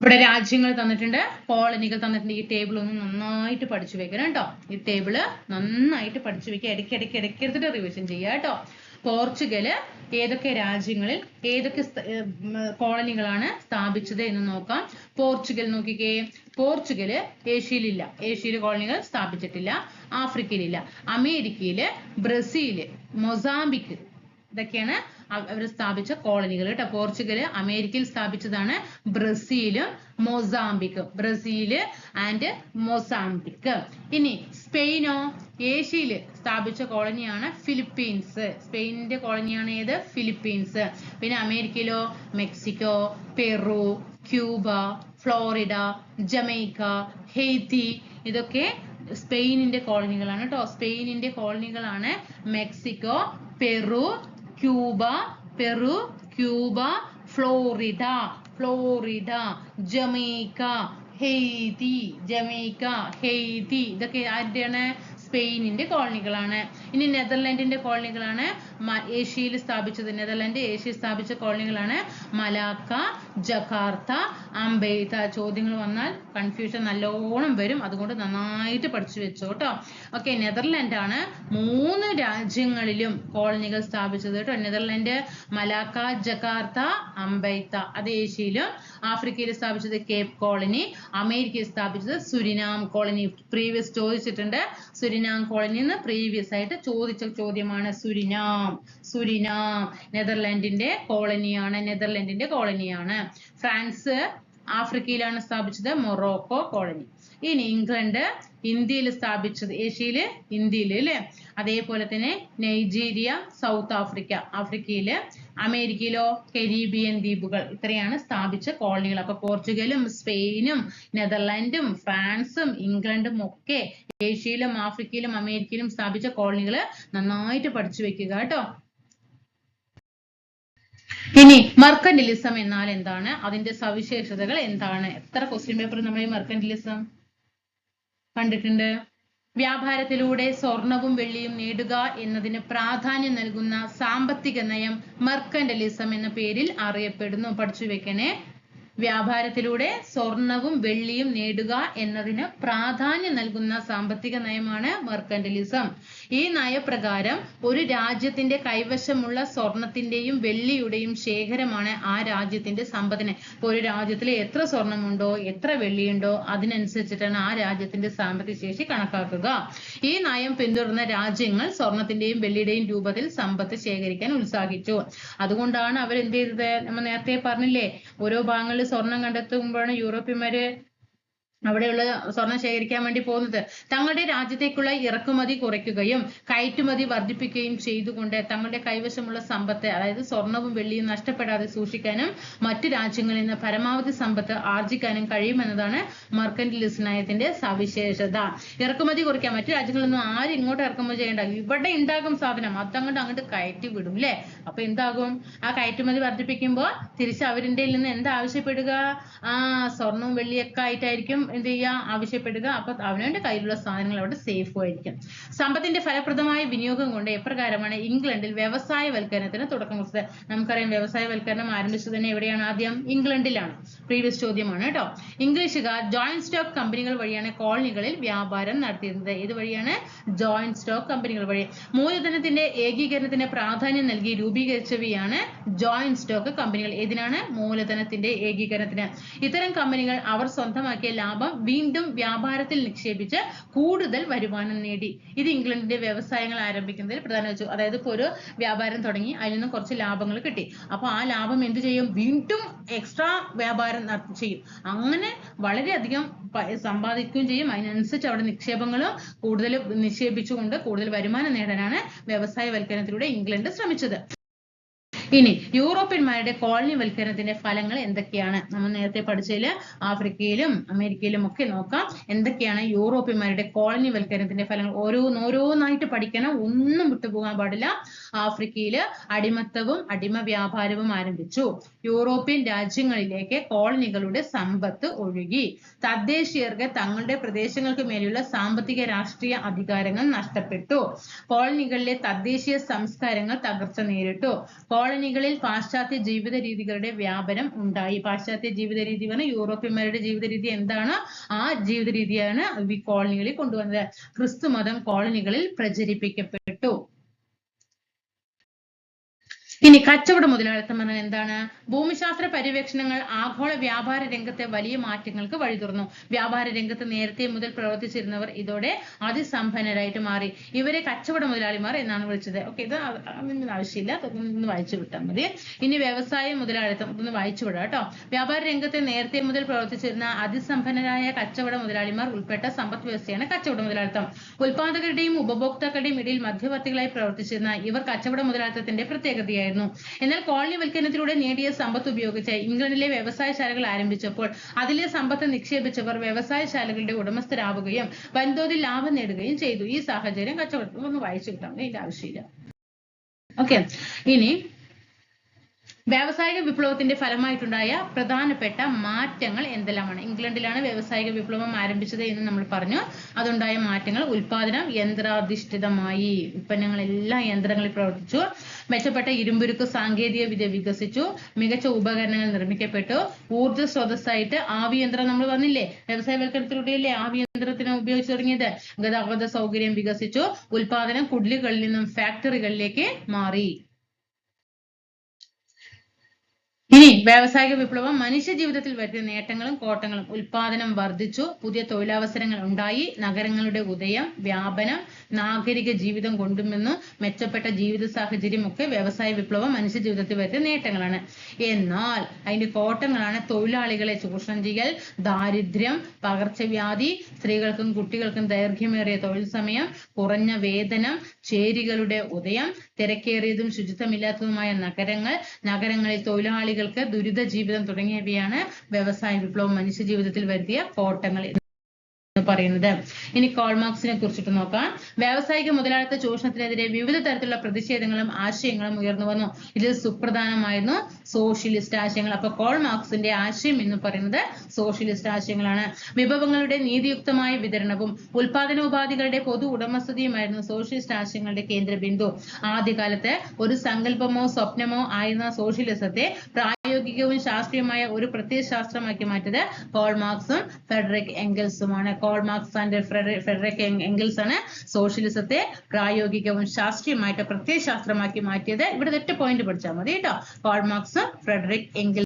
ഇവിടെ രാജ്യങ്ങൾ തന്നിട്ടുണ്ട്, കോളനികൾ തന്നിട്ടുണ്ട്. ഈ ടേബിൾ ഒന്ന് നന്നായിട്ട് പഠിച്ചു വെക്കണം കേട്ടോ. ഈ ടേബിള് നന്നായിട്ട് പഠിച്ചു വെക്കുക. ഇടയ്ക്ക് എടുത്തിട്ട് റിവിഷൻ ചെയ്യുക കേട്ടോ. പോർച്ചുഗല് ഏതൊക്കെ രാജ്യങ്ങളിൽ ഏതൊക്കെ കോളനികളാണ് സ്ഥാപിച്ചത് എന്ന് നോക്കാം. പോർച്ചുഗൽ നോക്കിക്കേ, പോർച്ചുഗല് ഏഷ്യയിലില്ല. ഏഷ്യയിൽ കോളനികൾ സ്ഥാപിച്ചിട്ടില്ല. ആഫ്രിക്കയിലില്ല. അമേരിക്കയില്, ബ്രസീല്, മൊസാംബിക് ഇതൊക്കെയാണ് അവർ സ്ഥാപിച്ച കോളനികൾ കേട്ടോ. പോർച്ചുഗല് അമേരിക്കയിൽ സ്ഥാപിച്ചതാണ്. ബ്രസീലും മൊസാംബിക്കും. Brazil and Mozambique. ഇനി സ്പെയിനോ, ഏഷ്യയില് സ്ഥാപിച്ച കോളനിയാണ് ഫിലിപ്പീൻസ്. സ്പെയിനിന്റെ കോളനിയാണ് ഏത്? ഫിലിപ്പീൻസ്. പിന്നെ അമേരിക്കയിലോ Mexico, Peru, Cuba, Florida, Jamaica, Haiti ഇതൊക്കെ സ്പെയിനിന്റെ കോളനികളാണ് കേട്ടോ. സ്പെയിനിന്റെ കോളനികളാണ് Mexico, Peru, Cuba, Florida, Jamaica, Haiti. ഇതൊക്കെ ആരുടെയാണ്? സ്പെയിനിന്റെ കോളനികളാണ്. ഇനി നെതർലാൻഡിന്റെ കോളനികളാണ് ഏഷ്യയിൽ സ്ഥാപിച്ചത്. നെതർലാൻഡ് ഏഷ്യയിൽ സ്ഥാപിച്ച കോളനികളാണ് മലാക്ക, ജക്കാർത്ത, അംബെയ്ത. ചോദ്യങ്ങൾ വന്നാൽ കൺഫ്യൂഷൻ നല്ലോണം വരും, അതുകൊണ്ട് നന്നായിട്ട് പഠിച്ചു വെച്ചോ കേട്ടോ. ഓക്കെ, നെതർലാൻഡ് ആണ് 3 രാജ്യങ്ങളിലും കോളനികൾ സ്ഥാപിച്ചത് കേട്ടോ. നെതർലാൻഡ്, മലാക്ക, ജക്കാർത്ത, അംബെയ്ത. അത് ഏഷ്യയിലും. ആഫ്രിക്കയിൽ സ്ഥാപിച്ചത് കേപ്പ് കോളനി. അമേരിക്കയിൽ സ്ഥാപിച്ചത് സുരിനാം കോളനി. പ്രീവിയസ് ചോദിച്ചിട്ടുണ്ട്. സുരിനാം കോളനി എന്ന് പ്രീവിയസ് ആയിട്ട് ചോദിച്ച ചോദ്യമാണ്. സുരിനാം നെതർലാൻഡിന്റെ കോളനിയാണ്. ഫ്രാൻസ് ആഫ്രിക്കയിലാണ് സ്ഥാപിച്ചത്. Morocco colony. ഇനി ഇംഗ്ലണ്ട് ഇന്ത്യയിൽ സ്ഥാപിച്ചത്. ഏഷ്യയില് ഇന്ത്യയില് അല്ലെ. അതേപോലെ തന്നെ നൈജീരിയ, സൗത്ത് ആഫ്രിക്കയില്. അമേരിക്കയിലോ കരീബിയൻ ദ്വീപുകൾ. ഇത്രയാണ് സ്ഥാപിച്ച കോളനികൾ. അപ്പൊ പോർച്ചുഗലും സ്പെയിനും നെതർലാൻഡും ഫ്രാൻസും ഇംഗ്ലണ്ടും ഒക്കെ ഏഷ്യയിലും ആഫ്രിക്കയിലും അമേരിക്കയിലും സ്ഥാപിച്ച കോളനികൾ നന്നായിട്ട് പഠിച്ചു വെക്കുക കേട്ടോ. ഇനി മെർക്കന്റിലിസം എന്നാൽ എന്താണ്? അതിന്റെ സവിശേഷതകൾ എന്താണ്? എത്ര ക്വസ്റ്റ്യൻ പേപ്പർ നമ്മൾ ഈ മെർക്കന്റിലിസം കണ്ടിട്ടുണ്ട്? വ്യാപാരത്തിലൂടെ സ്വർണവും വെള്ളിയും നേടുക എന്നതിന് പ്രാധാന്യം നൽകുന്ന സാമ്പത്തിക നയം മെർക്കന്റിലിസം എന്ന പേരിൽ അറിയപ്പെടുന്നു. പഠിച്ചു വെക്കണേ. വ്യാപാരത്തിലൂടെ സ്വർണവും വെള്ളിയും നേടുക എന്നതിന് പ്രാധാന്യം നൽകുന്ന സാമ്പത്തിക നയമാണ് മെർക്കന്റിലിസം. ഈ നയപ്രകാരം ഒരു രാജ്യത്തിന്റെ കൈവശമുള്ള സ്വർണത്തിന്റെയും വെള്ളിയുടെയും ശേഖരമാണ് ആ രാജ്യത്തിന്റെ സമ്പത്തിന്. ഇപ്പൊ ഒരു രാജ്യത്തിൽ എത്ര സ്വർണമുണ്ടോ എത്ര വെള്ളിയുണ്ടോ അതിനനുസരിച്ചിട്ടാണ് ആ രാജ്യത്തിന്റെ സാമ്പത്തിക ശേഷി കണക്കാക്കുക. ഈ നയം പിന്തുടർന്ന രാജ്യങ്ങൾ സ്വർണത്തിന്റെയും വെള്ളിയുടെയും രൂപത്തിൽ സമ്പത്ത് ശേഖരിക്കാൻ ഉത്സാഹിച്ചു. അതുകൊണ്ടാണ് അവർ എന്ത് ചെയ്തത്? നമ്മൾ നേരത്തെ പറഞ്ഞില്ലേ, ഓരോ ഭാഗങ്ങളിൽ സ്വർണം കണ്ടെത്തുമ്പോഴാണ് യൂറോപ്യന്മാര് അവിടെയുള്ള സ്വർണം ശേഖരിക്കാൻ വേണ്ടി പോകുന്നത്. തങ്ങളുടെ രാജ്യത്തേക്കുള്ള ഇറക്കുമതി കുറയ്ക്കുകയും കയറ്റുമതി വർദ്ധിപ്പിക്കുകയും ചെയ്തുകൊണ്ട് തങ്ങളുടെ കൈവശമുള്ള സമ്പത്ത്, അതായത് സ്വർണവും വെള്ളിയും നഷ്ടപ്പെടാതെ സൂക്ഷിക്കാനും മറ്റു രാജ്യങ്ങളിൽ നിന്ന് പരമാവധി സമ്പത്ത് ആർജിക്കാനും കഴിയുമെന്നതാണ് മെർക്കന്റിലിസം നയത്തിന്റെ സവിശേഷത. ഇറക്കുമതി കുറയ്ക്കാൻ, മറ്റു രാജ്യങ്ങളിൽ നിന്നും ആരും ഇങ്ങോട്ട് ഇറക്കുമതി ചെയ്യേണ്ട, ഇവിടെ ഉണ്ടാകും സാധനം, അങ്ങോട്ട് കയറ്റി വിടും അല്ലെ. അപ്പൊ എന്താകും, ആ കയറ്റുമതി വർദ്ധിപ്പിക്കുമ്പോൾ തിരിച്ച് അവരിന്റെ നിന്ന് എന്താ ആവശ്യപ്പെടുക, സ്വർണവും വെള്ളിയൊക്കെ ആയിട്ടായിരിക്കും എന്ത് ചെയ്യുക, ആവശ്യപ്പെടുക. അപ്പൊ അവനവന്റെ കയ്യിലുള്ള സാധനങ്ങൾ അവിടെ സേഫും ആയിരിക്കും. സമ്പത്തിന്റെ ഫലപ്രദമായ വിനിയോഗം കൊണ്ട് എപ്രകാരമാണ് ഇംഗ്ലണ്ടിൽ വ്യവസായവൽക്കരണത്തിന് തുടക്കം കുറിച്ചത്? നമുക്കറിയാം, വ്യവസായവൽക്കരണം ആരംഭിച്ചത് തന്നെ എവിടെയാണ്? ആദ്യം ഇംഗ്ലണ്ടിലാണ്. പ്രീവിയസ് ചോദ്യമാണ് കേട്ടോ. ഇംഗ്ലീഷുകാർ ജോയിന്റ് സ്റ്റോക്ക് കമ്പനികൾ വഴിയാണ് കോളനികളിൽ വ്യാപാരം നടത്തിയിരുന്നത്. ഇത് വഴിയാണ്? ജോയിന്റ് സ്റ്റോക്ക് കമ്പനികൾ വഴി. മൂലധനത്തിന്റെ ഏകീകരണത്തിന് പ്രാധാന്യം നൽകി രൂപീകരിച്ചവയാണ് ജോയിന്റ് സ്റ്റോക്ക് കമ്പനികൾ. ഇതിനാണ്? മൂലധനത്തിന്റെ ഏകീകരണത്തിന്. ഇത്തരം കമ്പനികൾ അവർ സ്വന്തമാക്കിയ ലാഭം വീണ്ടും വ്യാപാരത്തിൽ നിക്ഷേപിച്ച് കൂടുതൽ വരുമാനം നേടി. ഇത് ഇംഗ്ലണ്ടിന്റെ വ്യവസായങ്ങൾ ആരംഭിക്കുന്നതിൽ പ്രധാന വെച്ചു. അതായത് ഇപ്പൊ ഒരു വ്യാപാരം തുടങ്ങി, അതിൽ നിന്ന് കുറച്ച് ലാഭങ്ങൾ കിട്ടി. അപ്പൊ ആ ലാഭം എന്ത് ചെയ്യും? വീണ്ടും എക്സ്ട്രാ വ്യാപാരം ചെയ്യും. അങ്ങനെ വളരെയധികം സമ്പാദിക്കുകയും ചെയ്യും. അതിനനുസരിച്ച് അവിടെ നിക്ഷേപങ്ങളും കൂടുതൽ നിക്ഷേപിച്ചുകൊണ്ട് കൂടുതൽ വരുമാനം നേടാനാണ് വ്യവസായവൽക്കരണത്തിലൂടെ ഇംഗ്ലണ്ട് ശ്രമിച്ചത്. ഇനി യൂറോപ്യന്മാരുടെ കോളനിവൽക്കരണത്തിന്റെ ഫലങ്ങൾ എന്തൊക്കെയാണ്? നമ്മൾ നേരത്തെ പഠിച്ചതിൽ ആഫ്രിക്കയിലും അമേരിക്കയിലും ഒക്കെ നോക്കാം. എന്തൊക്കെയാണ് യൂറോപ്യന്മാരുടെ കോളനിവൽക്കരണത്തിന്റെ ഫലങ്ങൾ? ഓരോന്നായിട്ട് പഠിക്കണം, ഒന്നും വിട്ടുപോകാൻ പാടില്ല. ആഫ്രിക്കയില് അടിമത്തവും അടിമ വ്യാപാരവും ആരംഭിച്ചു. യൂറോപ്യൻ രാജ്യങ്ങളിലേക്ക് കോളനികളുടെ സമ്പത്ത് ഒഴുകി. തദ്ദേശീയർക്ക് തങ്ങളുടെ പ്രദേശങ്ങൾക്ക് മേലുള്ള സാമ്പത്തിക രാഷ്ട്രീയ അധികാരങ്ങൾ നഷ്ടപ്പെട്ടു. കോളനികളിലെ തദ്ദേശീയ സംസ്കാരങ്ങൾ തകർച്ച നേരിട്ടു. കോളനികളിൽ പാശ്ചാത്യ ജീവിത രീതികളുടെ വ്യാപനം ഉണ്ടായി. പാശ്ചാത്യ ജീവിത രീതി പറഞ്ഞാൽ യൂറോപ്യന്മാരുടെ ജീവിത രീതി എന്താണ്? ആ ജീവിത രീതിയാണ് ഈ കോളനികളിൽ കൊണ്ടുവന്നത്. ക്രിസ്തുമതം കോളനികളിൽ പ്രചരിപ്പിക്കപ്പെട്ടു. ഇനി കച്ചവട മുതലാളിത്തം പറഞ്ഞാൽ എന്താണ്? ഭൂമിശാസ്ത്ര പര്യവേക്ഷണങ്ങൾ ആഗോള വ്യാപാര രംഗത്തെ വലിയ മാറ്റങ്ങൾക്ക് വഴി തുറന്നു. വ്യാപാര രംഗത്ത് നേരത്തെ മുതൽ പ്രവർത്തിച്ചിരുന്നവർ ഇതോടെ അതിസമ്പന്നരായിട്ട് മാറി. ഇവരെ കച്ചവട മുതലാളിമാർ എന്നാണ് വിളിച്ചത്. ഓക്കെ, ഇത് ആവശ്യമില്ല, ഒന്ന് വായിച്ചു വിട്ടാൽ മതി. ഇനി വ്യവസായ മുതലാളിത്തം, ഇതൊന്ന് വായിച്ചു വിടാം കേട്ടോ. വ്യാപാര രംഗത്തെ നേരത്തെ മുതൽ പ്രവർത്തിച്ചിരുന്ന അതിസമ്പന്നരായ കച്ചവട മുതലാളിമാർ ഉൾപ്പെട്ട സമ്പദ് വ്യവസ്ഥയാണ് കച്ചവട മുതലാളിത്തം. ഉൽപാദകരുടെയും ഉപഭോക്താക്കളുടെയും ഇടയിൽ മധ്യവർത്തികളായി പ്രവർത്തിച്ചിരുന്ന ഇവർ കച്ചവട മുതലാളിത്തത്തിന്റെ പ്രത്യേകതയായിരുന്നു. എന്നാൽ കോളനിവൽക്കരണത്തിലൂടെ നേടിയ സമ്പത്ത് ഉപയോഗിച്ച് ഇംഗ്ലണ്ടിലെ വ്യവസായശാലകൾ ആരംഭിച്ചപ്പോൾ അതിലെ സമ്പത്ത് നിക്ഷേപിച്ചവർ വ്യവസായശാലകളുടെ ഉടമസ്ഥരാവുകയും വൻതോതിൽ ലാഭം നേടുകയും ചെയ്തു. ഈ സാഹചര്യം കച്ചവടത്തിൽ ഒന്ന് വായിച്ചു കിട്ടാം, ഇതിന്റെ ആവശ്യമില്ല. ഓക്കെ, ഇനി വ്യാവസായിക വിപ്ലവത്തിന്റെ ഫലമായിട്ടുണ്ടായ പ്രധാനപ്പെട്ട മാറ്റങ്ങൾ എന്തെല്ലാമാണ്? ഇംഗ്ലണ്ടിലാണ് വ്യാവസായിക വിപ്ലവം ആരംഭിച്ചത് എന്ന് നമ്മൾ പറഞ്ഞു. അതുണ്ടായ മാറ്റങ്ങൾ: ഉൽപാദനം യന്ത്രാധിഷ്ഠിതമായി, ഉൽപ്പന്നങ്ങളെല്ലാം യന്ത്രങ്ങളിൽ പ്രവർത്തിച്ചു. മെച്ചപ്പെട്ട ഇരുമ്പുരുക്ക് സാങ്കേതിക വിദ്യ വികസിച്ചു. മികച്ച ഉപകരണങ്ങൾ നിർമ്മിക്കപ്പെട്ടു. ഊർജ്ജ സ്രോതസ്സായിട്ട് ആവിയന്ത്രം നമ്മൾ വന്നില്ലേ, വ്യവസായവൽക്കരണത്തിലൂടെയല്ലേ ആവിയന്ത്രത്തിന് ഉപയോഗിച്ചു തുടങ്ങിയത്. ഗതാഗത സൗകര്യം വികസിച്ചു. ഉൽപാദനം കുടിലുകളിൽ നിന്നും ഫാക്ടറികളിലേക്ക് മാറി. ഇനി വ്യാവസായിക വിപ്ലവം മനുഷ്യ ജീവിതത്തിൽ വരുത്തിയ നേട്ടങ്ങളും കോട്ടങ്ങളും: ഉൽപാദനം വർദ്ധിച്ചു. പുതിയ തൊഴിലവസരങ്ങൾ ഉണ്ടായി. നഗരങ്ങളുടെ ഉദയം, വ്യാപനം, നാഗരിക ജീവിതം കൊണ്ടുവന്നു. മെച്ചപ്പെട്ട ജീവിത സാഹചര്യം ഒക്കെ വ്യവസായ വിപ്ലവം മനുഷ്യ ജീവിതത്തിൽ വരുത്തിയ നേട്ടങ്ങളാണ്. എന്നാൽ അതിന്റെ കോട്ടങ്ങളാണ്: തൊഴിലാളികളെ ചൂഷണം ചെയ്യൽ, ദാരിദ്ര്യം, പകർച്ചവ്യാധി, സ്ത്രീകൾക്കും കുട്ടികൾക്കും ദൈർഘ്യമേറിയ തൊഴിൽ സമയം, കുറഞ്ഞ വേതനം, ചേരികളുടെ ഉദയം, തിരക്കേറിയതും ശുചിത്വമില്ലാത്തതുമായ നഗരങ്ങൾ, നഗരങ്ങളിൽ തൊഴിലാളികൾക്ക് ദുരിത ജീവിതം തുടങ്ങിയവയാണ് വ്യവസായ വിപ്ലവം മനുഷ്യ ജീവിതത്തിൽ വരുത്തിയ കോട്ടങ്ങൾ പറയുന്നത്. ഇനി കാൾ മാർക്സിനെ കുറിച്ചിട്ട് നോക്കാം. വ്യാവസായിക മുതലാളിത്ത ചൂഷണത്തിനെതിരെ വിവിധ തരത്തിലുള്ള പ്രതിഷേധങ്ങളും ആശയങ്ങളും ഉയർന്നു വന്നു. ഇതിൽ സുപ്രധാനമായിരുന്നു സോഷ്യലിസ്റ്റ് ആശയങ്ങൾ. അപ്പൊ കാൾ മാർക്സിന്റെ ആശയം എന്ന് പറയുന്നത് സോഷ്യലിസ്റ്റ് ആശയങ്ങളാണ്. വിഭവങ്ങളുടെ നീതിയുക്തമായ വിതരണവും ഉൽപാദനോപാധികളുടെ പൊതു ഉടമസ്ഥതയുമായിരുന്നു സോഷ്യലിസ്റ്റ് ആശയങ്ങളുടെ കേന്ദ്ര ബിന്ദു. ആദ്യകാലത്ത് ഒരു സങ്കല്പമോ സ്വപ്നമോ ആയിരുന്ന സോഷ്യലിസത്തെ പ്രായോഗികവും ശാസ്ത്രീയമായ ഒരു പ്രത്യയശാസ്ത്രമാക്കി മാറ്റിയത് കാൾ മാർക്സും ഫ്രെഡറിക് എംഗൽസുമാണ്. Karl Marx and Friedrich Engels ആണ് സോഷ്യലിസത്തെ പ്രായോഗികവും ശാസ്ത്രീയമായിട്ട് പ്രത്യയശാസ്ത്രമാക്കി മാറ്റിയത്. ഇവിടെ ഒറ്റ പോയിന്റ് പഠിച്ചാൽ മതി കേട്ടോ. Karl Marx, Friedrich Engels.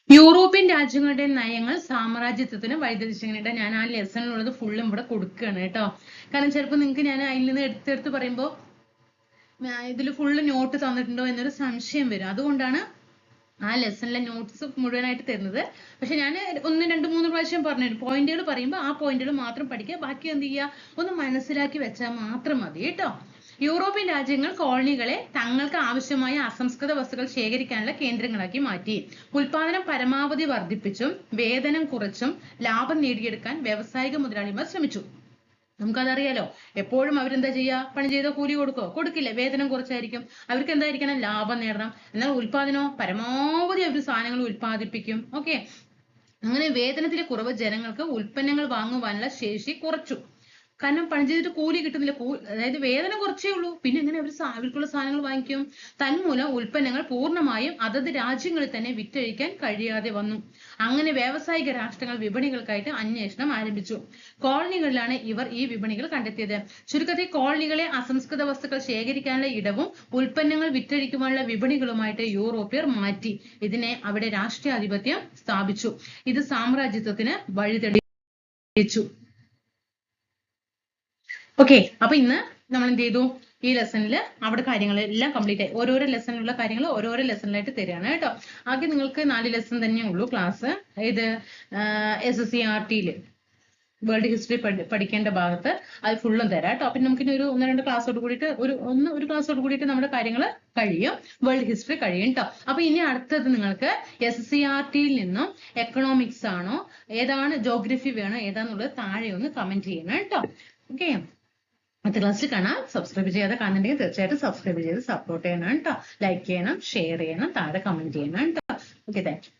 European രാജ്യങ്ങളുടെ നയങ്ങൾ സാമ്രാജ്യത്വത്തിന് വഴിതെളിച്ചിട്ടുണ്ട്. ഞാൻ ആ ലെസണിലുള്ളത് ഫുള്ളും ഇവിടെ കൊടുക്കുകയാണ് കേട്ടോ. കാരണം ചിലപ്പോൾ നിങ്ങൾക്ക് ഞാൻ അതിൽ നിന്ന് എടുത്തെടുത്ത് പറയുമ്പോൾ ഇതിൽ ഫുള്ള് നോട്ട് തന്നിട്ടുണ്ടോ എന്നൊരു സംശയം വരും. അതുകൊണ്ടാണ് ആ ലെസണിലെ നോട്ട്സ് മുഴുവനായിട്ട് തരുന്നത്. പക്ഷെ ഞാൻ 1, 2, 3 പ്രാവശ്യം പറഞ്ഞു പോയിന്റുകൾ പറയുമ്പോൾ ആ പോയിന്റുകൾ മാത്രം പഠിക്കുക, ബാക്കി എന്ത് ചെയ്യുക, ഒന്ന് മനസ്സിലാക്കി വെച്ചാൽ മാത്രം മതി കേട്ടോ. യൂറോപ്യൻ രാജ്യങ്ങൾ കോളനികളെ തങ്ങൾക്ക് ആവശ്യമായ അസംസ്കൃത വസ്തുക്കൾ ശേഖരിക്കാനുള്ള കേന്ദ്രങ്ങളാക്കി മാറ്റി. ഉൽപാദനം പരമാവധി വർദ്ധിപ്പിച്ചും വേതനം കുറച്ചും ലാഭം നേടിയെടുക്കാൻ വ്യാവസായിക മുതലാളിമാർ ശ്രമിച്ചു. നമുക്കതറിയാലോ, എപ്പോഴും അവരെന്താ ചെയ്യുക, പണി ചെയ്ത കൂലി കൊടുക്കില്ല, വേതനം കുറച്ചായിരിക്കും. അവർക്ക് എന്തായിരിക്കണം, ലാഭം നേടണം. എന്നാൽ ഉൽപാദനമോ പരമാവധി അവർ സാധനങ്ങൾ ഉൽപ്പാദിപ്പിക്കും. ഓക്കെ, അങ്ങനെ വേതനത്തിലെ കുറവ് ജനങ്ങൾക്ക് ഉൽപ്പന്നങ്ങൾ വാങ്ങുവാനുള്ള ശേഷി കുറച്ചു. കാരണം പണി ചെയ്തിട്ട് കൂലി കിട്ടുന്നില്ല, അതായത് വേതനം കുറച്ചേ ഉള്ളൂ, പിന്നെ എങ്ങനെ അവർക്കുള്ള സാധനങ്ങൾ വാങ്ങിക്കും? തന്മൂലം ഉൽപ്പന്നങ്ങൾ പൂർണ്ണമായും അതത് രാജ്യങ്ങളിൽ തന്നെ വിറ്റഴിക്കാൻ കഴിയാതെ വന്നു. അങ്ങനെ വ്യാവസായിക രാഷ്ട്രങ്ങൾ വിപണികൾക്കായിട്ട് അന്വേഷണം ആരംഭിച്ചു. കോളനികളിലാണ് ഇവർ ഈ വിപണികൾ കണ്ടെത്തിയത്. ചുരുക്കത്തിൽ കോളനികളെ അസംസ്കൃത വസ്തുക്കൾ ശേഖരിക്കാനുള്ള ഇടവും ഉൽപ്പന്നങ്ങൾ വിറ്റഴിക്കുവാനുള്ള വിപണികളുമായിട്ട് യൂറോപ്യർ മാറ്റി. ഇതിനെ അവിടെ രാഷ്ട്രീയാധിപത്യം സ്ഥാപിച്ചു. ഇത് സാമ്രാജ്യത്വത്തിന് വഴിതെളിച്ചു. ഓക്കെ, അപ്പൊ ഇന്ന് നമ്മൾ എന്ത് ചെയ്തു, ഈ ലെസണിൽ അവിടെ കാര്യങ്ങളെല്ലാം കംപ്ലീറ്റ് ആയി. ഓരോരോ ലെസണിലുള്ള കാര്യങ്ങൾ ഓരോരോ ലെസണിലായിട്ട് തരികയാണ് കേട്ടോ. ആദ്യം നിങ്ങൾക്ക് 4 ലെസൺ തന്നെ ഉള്ളൂ ക്ലാസ്. ഇത് SSCRT വേൾഡ് ഹിസ്റ്ററി പഠിക്കേണ്ട ഭാഗത്ത് അത് ഫുള്ളും തരാം കേട്ടോ. പിന്നെ നമുക്കിനി ഒരു 1-2 ക്ലാസ്സോട് കൂടിയിട്ട് ഒരു ക്ലാസ്സോട് കൂടിയിട്ട് നമ്മുടെ കാര്യങ്ങൾ കഴിയും, വേൾഡ് ഹിസ്റ്ററി കഴിയും കേട്ടോ. അപ്പൊ ഇനി അടുത്തത് നിങ്ങൾക്ക് SSCRTയിൽ നിന്നും എക്കണോമിക്സ് ആണോ, ഏതാണ് ജോഗ്രഫി വേണോ, ഏതാന്നുള്ളത് താഴെ ഒന്ന് കമന്റ് ചെയ്യണം കേട്ടോ. ഓക്കെ, അടുത്ത ക്ലാസ്സിൽ കാണാം. സബ്സ്ക്രൈബ് ചെയ്യാതെ കാണുന്നുണ്ടെങ്കിൽ തീർച്ചയായിട്ടും സബ്സ്ക്രൈബ് ചെയ്ത് സപ്പോർട്ട് ചെയ്യണം കേട്ടോ. ലൈക്ക് ചെയ്യണം, ഷെയർ ചെയ്യണം, താഴെ കമന്റ് ചെയ്യണം കേട്ടോ. Okay, thank you.